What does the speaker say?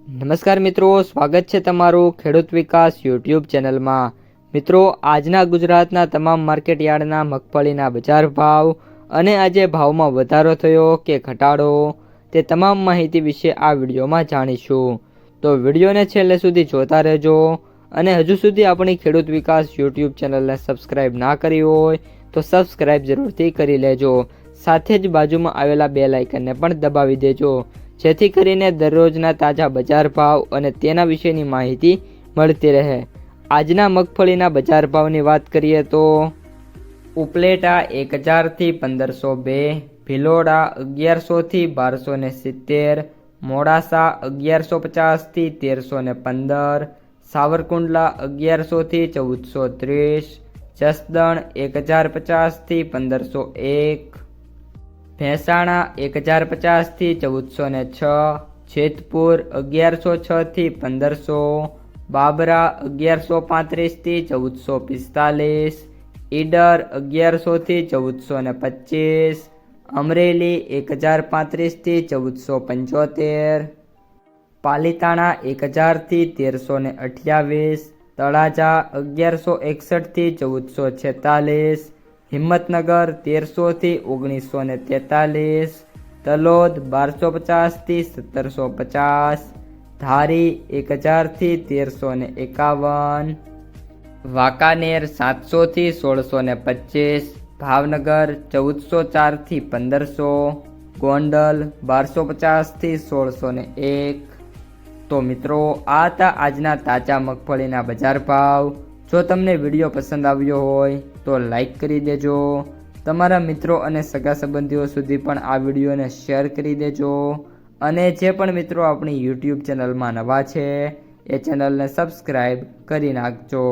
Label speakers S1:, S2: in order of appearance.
S1: નમસ્કાર મિત્રો, સ્વાગત છે તમારું ખેડૂત વિકાસ યુટ્યુબ ચેનલમાં। મિત્રો, આજના ગુજરાતના તમામ માર્કેટ યાર્ડના મગફળીના બજાર ભાવ અને આજે ભાવમાં વધારો થયો કે ઘટાડો તે તમામ માહિતી વિશે આ વિડીયોમાં જાણીશું। તો વિડીયોને છેલ્લે સુધી જોતા રહેજો અને હજુ સુધી આપણી ખેડૂત વિકાસ યુટ્યુબ ચેનલને સબસ્ક્રાઈબ ના કરી હોય તો સબસ્ક્રાઈબ જરૂરથી કરી લેજો। સાથે જ બાજુમાં આવેલા બેલ આઇકનને પણ દબાવી દેજો, જેથી કરીને દરરોજના તાજા બજાર ભાવ અને તેના વિશેની માહિતી મળતી રહે। આજના મગફળીના બજાર ભાવની વાત કરીએ તો ઉપલેટા 1000 થી 1502, ભિલોડા 1100 થી 1270, મોડાસા 1150 થી 1315, સાવરકુંડલા 1100 થી 1430, જસદણ 1050 થી 1501, ભેંસાણા 1050 થી 1406, જેતપુર 1106 થી 1500, બાબરા 1135 થી 1445, ઈડર 1100 થી 1425, અમરેલી 1035 થી 1475, પાલીતાણા 1000 થી 1328, તળાજા 1161 થી 1446, હિંમતનગર 1300 થી 1943, તલોદ 1250 થી 1750, ધારી 1000 થી 1351, વાંકાનેર 700 થી 1625, ભાવનગર 1404 થી 1500, ગોંડલ 1250 થી 1601। તો મિત્રો, આ હતા આજના તાજા મગફળીના બજાર ભાવ। જો તમને વિડીયો પસંદ આવ્યો હોય તો લાઈક કરી દેજો, તમારા મિત્રો અને સગા સંબંધીઓ સુધી પણ આ વિડીયોને શેર કરી દેજો અને જે પણ મિત્રો આપણી યુટ્યુબ ચેનલમાં નવા છે એ ચેનલને સબસ્ક્રાઈબ કરી નાખજો।